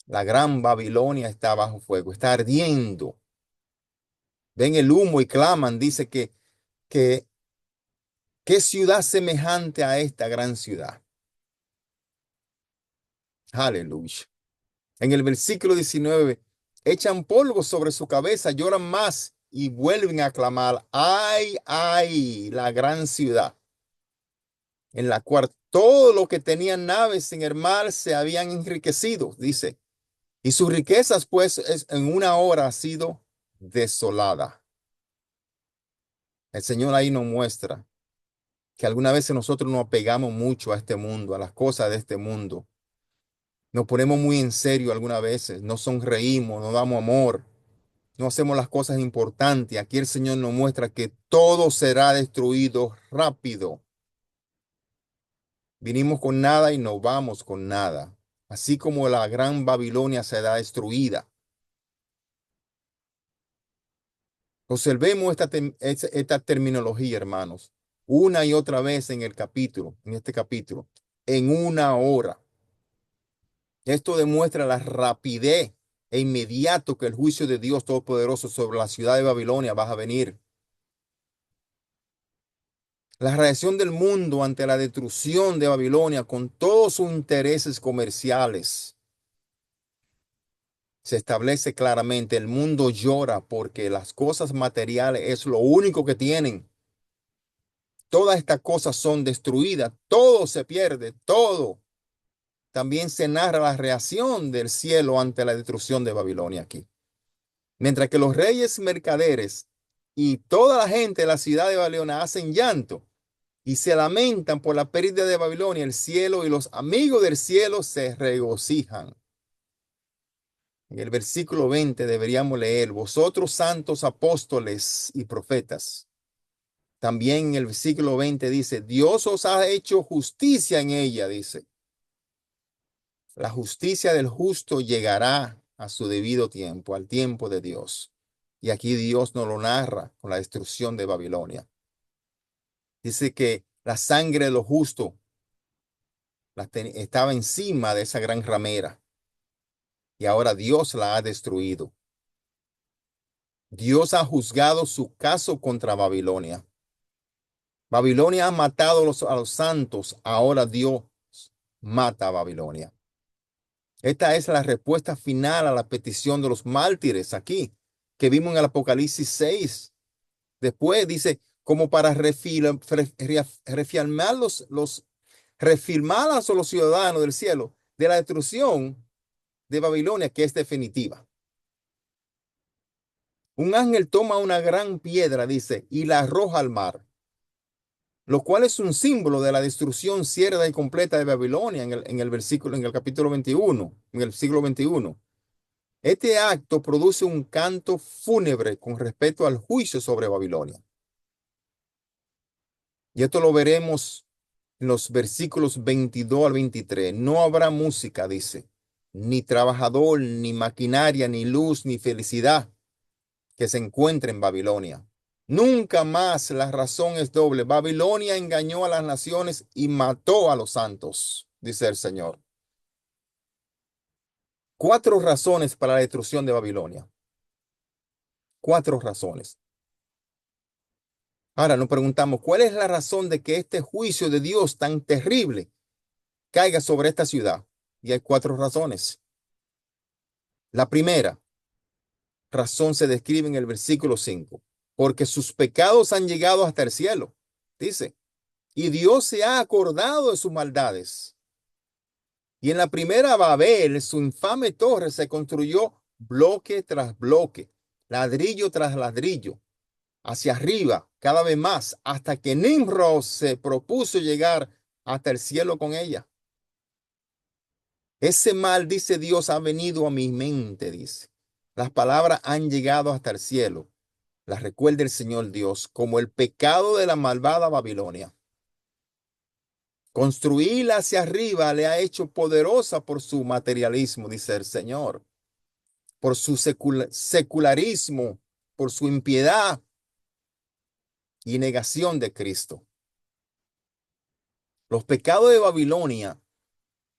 La gran Babilonia está bajo fuego, está ardiendo. Ven el humo y claman, dice que ¿qué ciudad semejante a esta gran ciudad? Aleluya. En el versículo 19, echan polvo sobre su cabeza, lloran más y vuelven a clamar, ay, ay, la gran ciudad, en la cual todo lo que tenían naves en el mar se habían enriquecido, dice, y sus riquezas pues en una hora ha sido desolada. El Señor ahí nos muestra que alguna vez nosotros nos apegamos mucho a este mundo, a las cosas de este mundo. Nos ponemos muy en serio algunas veces, no sonreímos, no damos amor, no hacemos las cosas importantes. Aquí el Señor nos muestra que todo será destruido rápido. Vinimos con nada y nos vamos con nada, así como la gran Babilonia será destruida. Observemos esta terminología, hermanos, una y otra vez en este capítulo, en una hora. Esto demuestra la rapidez e inmediato que el juicio de Dios Todopoderoso sobre la ciudad de Babilonia va a venir. La reacción del mundo ante la destrucción de Babilonia con todos sus intereses comerciales se establece claramente. El mundo llora porque las cosas materiales es lo único que tienen. Todas estas cosas son destruidas, todo se pierde, todo. También se narra la reacción del cielo ante la destrucción de Babilonia aquí. Mientras que los reyes mercaderes y toda la gente de la ciudad de Babilonia hacen llanto y se lamentan por la pérdida de Babilonia, el cielo y los amigos del cielo se regocijan. En el versículo 20 deberíamos leer, vosotros santos apóstoles y profetas. También en el versículo 20 dice, Dios os ha hecho justicia en ella, dice. La justicia del justo llegará a su debido tiempo, al tiempo de Dios. Y aquí Dios nos lo narra con la destrucción de Babilonia. Dice que la sangre de los justos estaba encima de esa gran ramera y ahora Dios la ha destruido. Dios ha juzgado su caso contra Babilonia. Babilonia ha matado a los santos, ahora Dios mata a Babilonia. Esta es la respuesta final a la petición de los mártires aquí, que vimos en el Apocalipsis 6. Después dice, como para refirmar refirmar a los ciudadanos del cielo de la destrucción de Babilonia, que es definitiva. Un ángel toma una gran piedra, dice, y la arroja al mar, lo cual es un símbolo de la destrucción cierta y completa de Babilonia en el capítulo 21, en el siglo XXI. Este acto produce un canto fúnebre con respecto al juicio sobre Babilonia. Y esto lo veremos en los versículos 22 al 23. No habrá música, dice, ni trabajador, ni maquinaria, ni luz, ni felicidad que se encuentre en Babilonia. Nunca más la razón es doble. Babilonia engañó a las naciones y mató a los santos, dice el Señor. 4 razones para la destrucción de Babilonia. 4 razones. Ahora nos preguntamos, ¿cuál es la razón de que este juicio de Dios tan terrible caiga sobre esta ciudad? Y hay 4 razones. La primera razón se describe en el versículo 5. Porque sus pecados han llegado hasta el cielo, dice, y Dios se ha acordado de sus maldades. Y en la primera Babel, su infame torre se construyó bloque tras bloque, ladrillo tras ladrillo, hacia arriba, cada vez más, hasta que Nimrod se propuso llegar hasta el cielo con ella. Ese mal, dice Dios, ha venido a mi mente, dice. Las palabras han llegado hasta el cielo. Las recuerda el Señor Dios como el pecado de la malvada Babilonia. Construirla hacia arriba le ha hecho poderosa por su materialismo, dice el Señor, por su secularismo, por su impiedad y negación de Cristo. Los pecados de Babilonia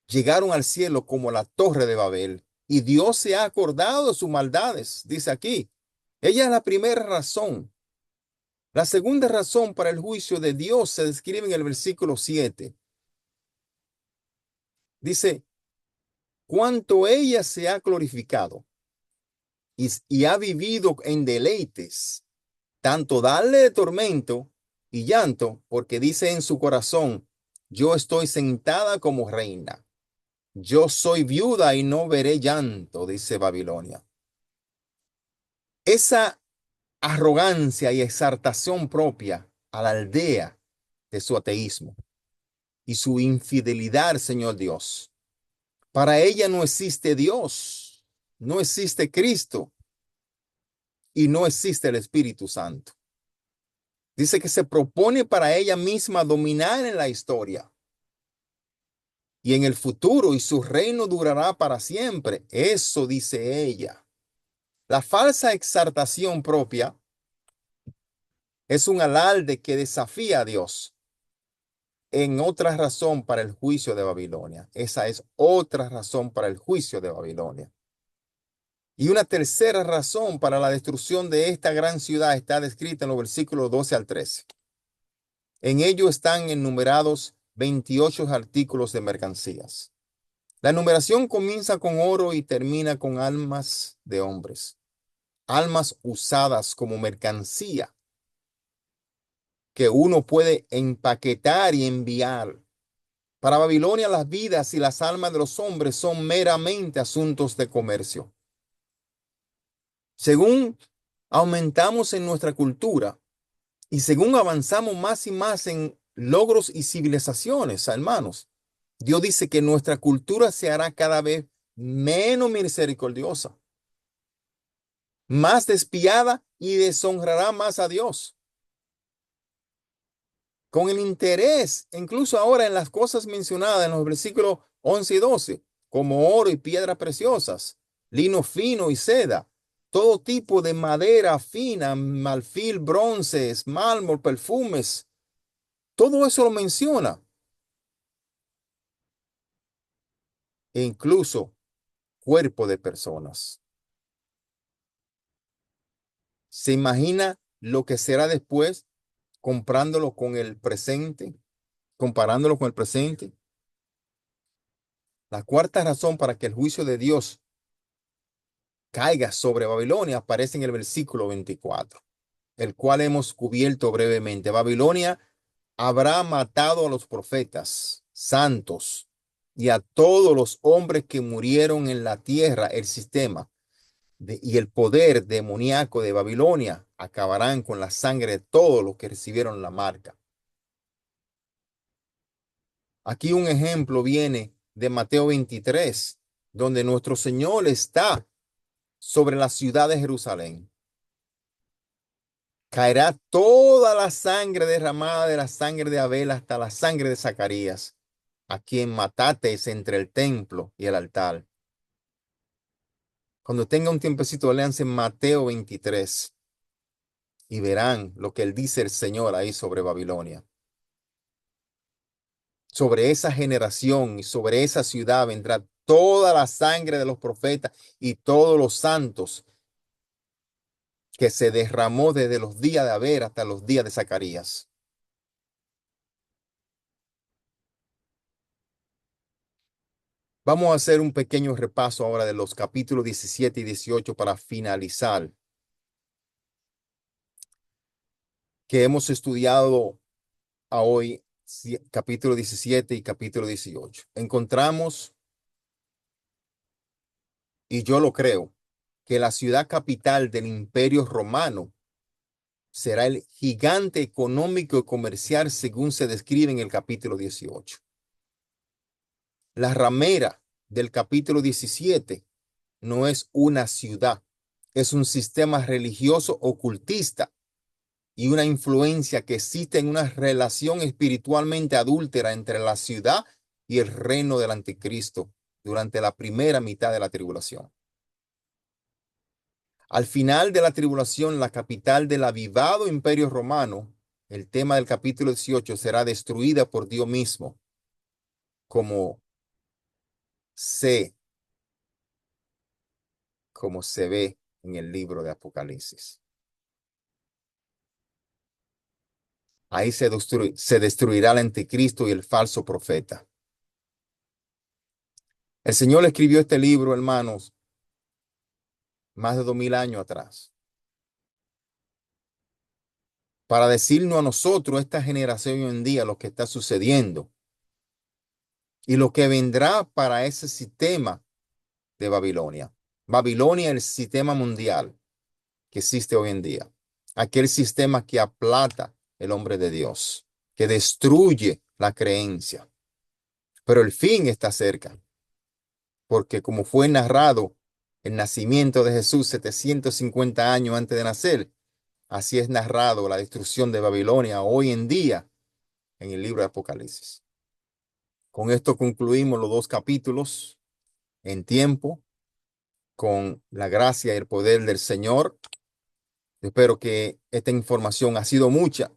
llegaron al cielo como la torre de Babel y Dios se ha acordado de sus maldades, dice aquí. Ella es la primera razón. La segunda razón para el juicio de Dios se describe en el versículo 7. Dice, cuanto ella se ha glorificado y ha vivido en deleites, tanto darle de tormento y llanto, porque dice en su corazón, yo estoy sentada como reina. Yo soy viuda y no veré llanto, dice Babilonia. Esa arrogancia y exaltación propia a la aldea de su ateísmo y su infidelidad al Señor Dios. Para ella no existe Dios, no existe Cristo y no existe el Espíritu Santo. Dice que se propone para ella misma dominar en la historia y en el futuro, y su reino durará para siempre. Eso dice ella. La falsa exaltación propia es un alarde que desafía a Dios. En otra razón para el juicio de Babilonia. Esa es otra razón para el juicio de Babilonia. Y una tercera razón para la destrucción de esta gran ciudad está descrita en los versículos 12 al 13. En ello están enumerados 28 artículos de mercancías. La numeración comienza con oro y termina con almas de hombres. Almas usadas como mercancía que uno puede empaquetar y enviar. Para Babilonia, las vidas y las almas de los hombres son meramente asuntos de comercio. Según aumentamos en nuestra cultura y según avanzamos más y más en logros y civilizaciones, hermanos, Dios dice que nuestra cultura se hará cada vez menos misericordiosa, más despiadada y deshonrará más a Dios. Con el interés, incluso ahora en las cosas mencionadas en los versículos 11 y 12, como oro y piedras preciosas, lino fino y seda, todo tipo de madera fina, marfil, bronces, mármol, perfumes, todo eso lo menciona. e incluso cuerpo de personas. ¿Se imagina lo que será después comparándolo con el presente? La cuarta razón para que el juicio de Dios caiga sobre Babilonia aparece en el versículo 24, el cual hemos cubierto brevemente. Babilonia habrá matado a los profetas santos y a todos los hombres que murieron en la tierra. El sistema y el poder demoníaco de Babilonia acabarán con la sangre de todos los que recibieron la marca. Aquí un ejemplo viene de Mateo 23, donde nuestro Señor está sobre la ciudad de Jerusalén. Caerá toda la sangre derramada de la sangre de Abel hasta la sangre de Zacarías, a quien mataste entre el templo y el altar. Cuando tenga un tiempecito, léanse Mateo 23 y verán lo que él dice el Señor ahí sobre Babilonia. Sobre esa generación y sobre esa ciudad vendrá toda la sangre de los profetas y todos los santos que se derramó desde los días de Abel hasta los días de Zacarías. Vamos a hacer un pequeño repaso ahora de los capítulos 17 y 18 para finalizar, que hemos estudiado a hoy, capítulo 17 y capítulo 18. Encontramos, y yo lo creo, que la ciudad capital del Imperio Romano será el gigante económico y comercial según se describe en el capítulo 18. La ramera del capítulo 17 no es una ciudad, es un sistema religioso ocultista y una influencia que existe en una relación espiritualmente adúltera entre la ciudad y el reino del anticristo durante la primera mitad de la tribulación. Al final de la tribulación, la capital del avivado imperio romano, el tema del capítulo 18, será destruida por Dios mismo, como se ve en el libro de Apocalipsis. Ahí se destruirá el anticristo y el falso profeta. El Señor escribió este libro, hermanos, más de 2000 años atrás, para decirnos a nosotros, esta generación hoy en día, lo que está sucediendo y lo que vendrá para ese sistema de Babilonia. Babilonia es el sistema mundial que existe hoy en día. Aquel sistema que aplata el hombre de Dios, que destruye la creencia. Pero el fin está cerca, porque como fue narrado el nacimiento de Jesús 750 años antes de nacer, así es narrado la destrucción de Babilonia hoy en día en el libro de Apocalipsis. Con esto concluimos los 2 capítulos en tiempo, con la gracia y el poder del Señor. Espero que esta información ha sido mucha,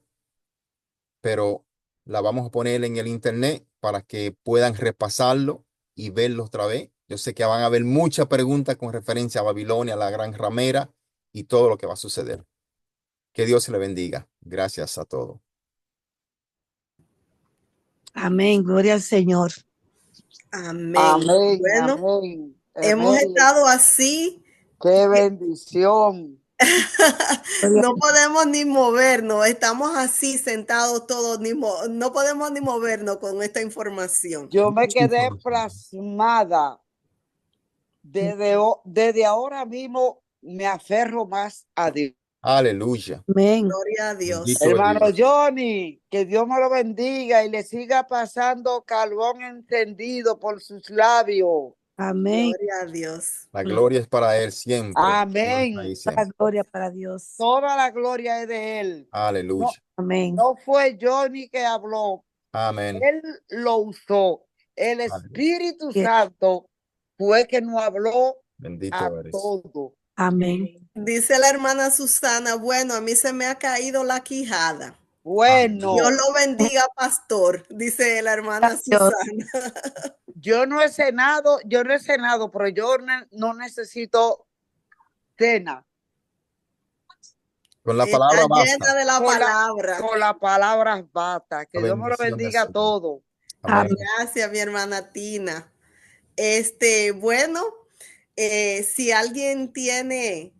pero la vamos a poner en el internet para que puedan repasarlo y verlo otra vez. Yo sé que van a haber muchas preguntas con referencia a Babilonia, la gran ramera y todo lo que va a suceder. Que Dios le bendiga. Gracias a todos. Amén. Gloria al Señor. Amén. Amén, Bueno, amén. hemos Amén. estado así. Qué bendición. No podemos ni movernos, estamos así sentados todos, no podemos ni movernos con esta información. Yo me quedé plasmada. Desde ahora mismo me aferro más a Dios. Aleluya. Amén. Gloria a Dios. Bendito Hermano Dios. Johnny, que Dios me lo bendiga y le siga pasando carbón encendido por sus labios. Amén. Gloria a Dios. La gloria es para Él siempre. Amén. Ahí La siempre. gloria para Dios. Toda la gloria es de Él. Aleluya. Amén. No fue Johnny que habló, Amén. Él lo usó. El Espíritu Santo fue que nos habló Bendito a eres. todo. Amén. Dice la hermana Susana, bueno, a mí se me ha caído la quijada. Bueno, Dios lo bendiga, pastor, dice la hermana Dios. Susana. yo no he cenado, pero yo no necesito cena. Con la Está palabra llena basta. de la palabra. Con las palabras basta. Que La Dios me lo bendición del bendiga a Señor. todos. Amén. Gracias, mi hermana Tina. Bueno, si alguien tiene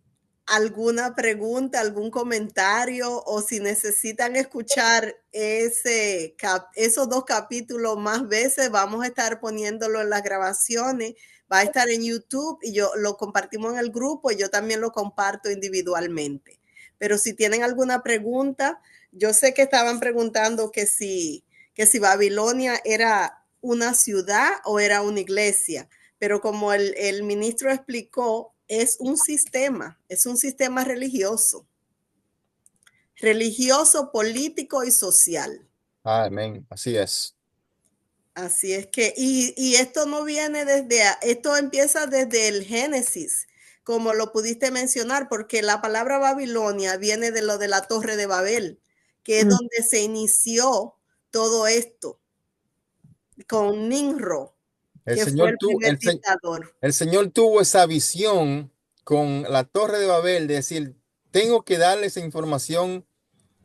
alguna pregunta, algún comentario o si necesitan escuchar esos 2 capítulos más veces, vamos a estar poniéndolo en las grabaciones. Va a estar en YouTube y yo lo compartimos en el grupo y yo también lo comparto individualmente. Pero si tienen alguna pregunta, yo sé que estaban preguntando que si Babilonia era una ciudad o era una iglesia, pero como el ministro explicó, es un sistema religioso, político y social. Amén. Así es. Así es que, y esto no viene esto empieza desde el Génesis, como lo pudiste mencionar, porque la palabra Babilonia viene de lo de la Torre de Babel, que es donde se inició todo esto, con Nimrod, que fue el primer dictador. El Señor tuvo esa visión con la Torre de Babel de decir, tengo que darle esa información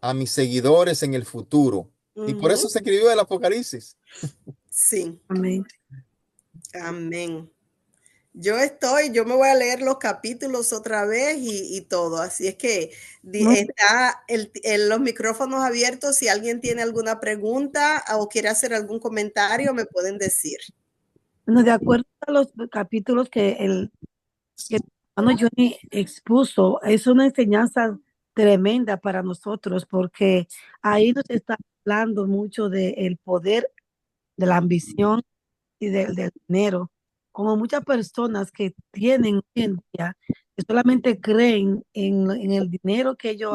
a mis seguidores en el futuro. Y por eso se escribió el Apocalipsis. Sí. Amén. Amén. Yo me voy a leer los capítulos otra vez y todo. Así es que está los micrófonos abiertos. Si alguien tiene alguna pregunta o quiere hacer algún comentario, me pueden decir. Bueno, de acuerdo a los capítulos que el hermano Johnny expuso, es una enseñanza tremenda para nosotros porque ahí nos está hablando mucho del poder, de la ambición y del dinero. Como muchas personas que tienen hoy en día, que solamente creen en el dinero que ellos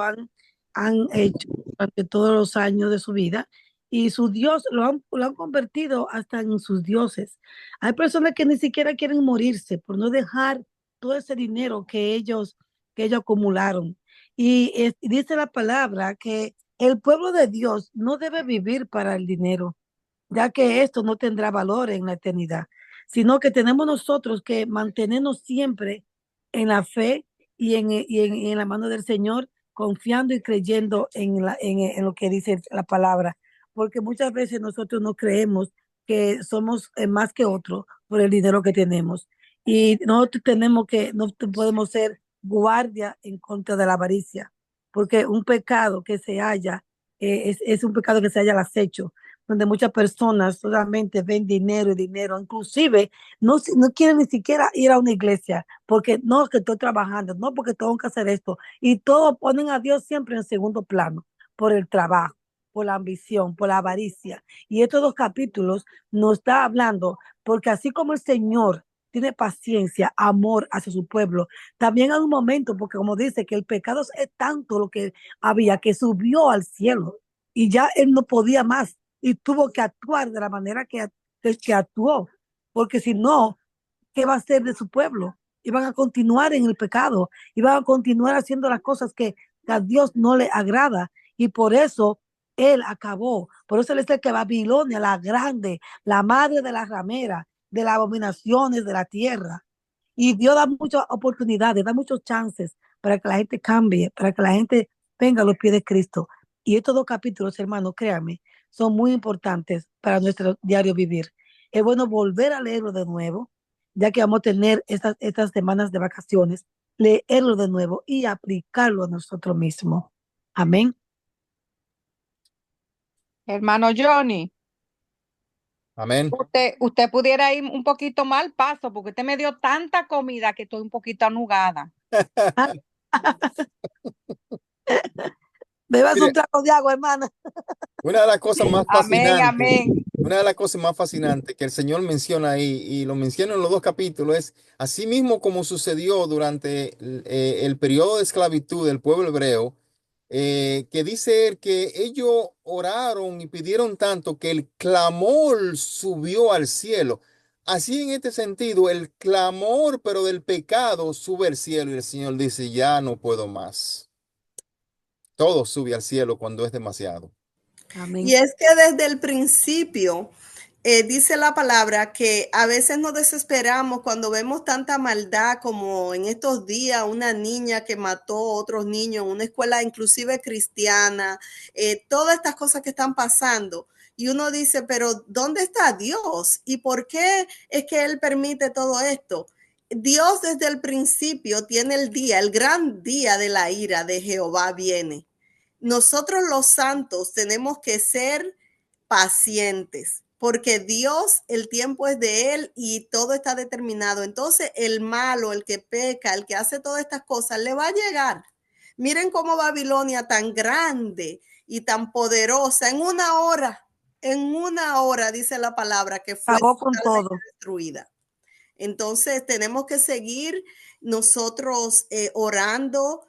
han hecho durante todos los años de su vida y su Dios lo han convertido hasta en sus dioses. Hay personas que ni siquiera quieren morirse por no dejar todo ese dinero que ellos acumularon. Y dice la palabra que el pueblo de Dios no debe vivir para el dinero, ya que esto no tendrá valor en la eternidad, sino que tenemos nosotros que mantenernos siempre en la fe y en la mano del Señor, confiando y creyendo en lo que dice la palabra, porque muchas veces nosotros no creemos que somos más que otros por el dinero que tenemos. Y no podemos ser guardia en contra de la avaricia, porque un pecado que se haya, es un pecado que se haya al acecho, donde muchas personas solamente ven dinero y dinero, inclusive no quieren ni siquiera ir a una iglesia, porque no, que estoy trabajando, no, porque tengo que hacer esto, y todos ponen a Dios siempre en segundo plano, por el trabajo, por la ambición, por la avaricia. Y estos 2 capítulos nos está hablando, porque así como el Señor tiene paciencia, amor hacia su pueblo, también hay un momento, porque como dice que el pecado es tanto lo que había, que subió al cielo y ya él no podía más y tuvo que actuar de la manera que actuó, porque si no, ¿qué va a hacer de su pueblo? Iban a continuar en el pecado, iban a continuar haciendo las cosas que a Dios no le agrada, y por eso él acabó. Por eso él dice que Babilonia, la grande, la madre de las rameras, de las abominaciones de la tierra. Y Dios da muchas oportunidades, da muchos chances para que la gente cambie, para que la gente venga a los pies de Cristo. Y estos 2 capítulos, hermanos, créanme, son muy importantes para nuestro diario vivir. Es bueno volver a leerlo de nuevo, ya que vamos a tener estas semanas de vacaciones, leerlo de nuevo y aplicarlo a nosotros mismos. Amén. Hermano Johnny, Amén. usted pudiera ir un poquito más al paso, porque usted me dio tanta comida que estoy un poquito anugada. Bebas un Mire, trago de agua, hermana. una de las cosas más Amén, fascinantes, amén. una de las cosas más fascinantes que el Señor menciona ahí, y lo menciona en los 2 capítulos, es así mismo como sucedió durante el periodo de esclavitud del pueblo hebreo, que dice él que ellos oraron y pidieron tanto que el clamor subió al cielo. Así en este sentido, el clamor, pero del pecado, sube al cielo y el Señor dice, ya no puedo más. Todo sube al cielo cuando es demasiado. Amén. Y es que desde el principio Dice la palabra que a veces nos desesperamos cuando vemos tanta maldad como en estos días, una niña que mató a otros niños en una escuela inclusive cristiana, todas estas cosas que están pasando. Y uno dice, pero ¿dónde está Dios? ¿Y por qué es que Él permite todo esto? Dios desde el principio tiene el día, el gran día de la ira de Jehová viene. Nosotros los santos tenemos que ser pacientes, porque Dios, el tiempo es de Él y todo está determinado. Entonces, el malo, el que peca, el que hace todas estas cosas, le va a llegar. Miren cómo Babilonia, tan grande y tan poderosa, en una hora, dice la palabra, que fue Acabó con todo. destruida. Entonces, tenemos que seguir nosotros orando,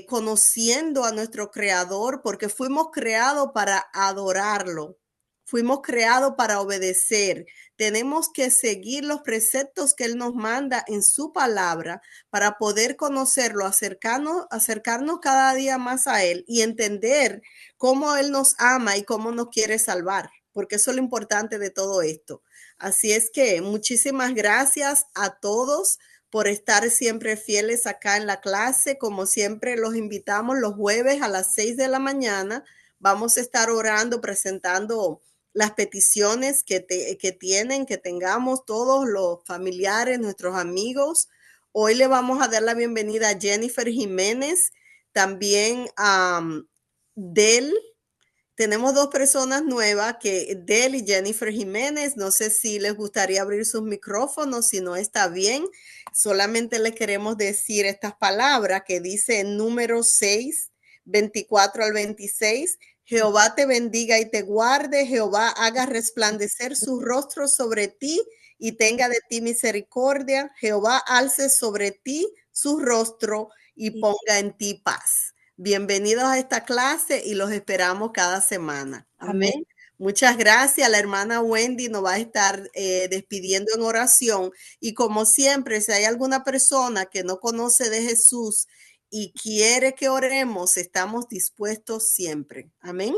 conociendo a nuestro Creador, porque fuimos creados para adorarlo. Fuimos creados para obedecer. Tenemos que seguir los preceptos que Él nos manda en su palabra para poder conocerlo, acercarnos cada día más a Él y entender cómo Él nos ama y cómo nos quiere salvar, porque eso es lo importante de todo esto. Así es que muchísimas gracias a todos por estar siempre fieles acá en la clase. Como siempre, los invitamos los jueves a las 6 de la mañana. Vamos a estar orando, presentando las peticiones que tengamos todos los familiares, nuestros amigos. Hoy le vamos a dar la bienvenida a Jennifer Jiménez, también a Del. Tenemos dos personas nuevas, Del y Jennifer Jiménez. No sé si les gustaría abrir sus micrófonos, si no está bien. Solamente les queremos decir estas palabras que dice en Número 6, 24 al 26. Jehová te bendiga y te guarde. Jehová haga resplandecer su rostro sobre ti y tenga de ti misericordia. Jehová alce sobre ti su rostro y ponga en ti paz. Bienvenidos a esta clase y los esperamos cada semana. Amén. Amén. Muchas gracias. La hermana Wendy nos va a estar despidiendo en oración. Y como siempre, si hay alguna persona que no conoce de Jesús y quiere que oremos, estamos dispuestos siempre. Amén.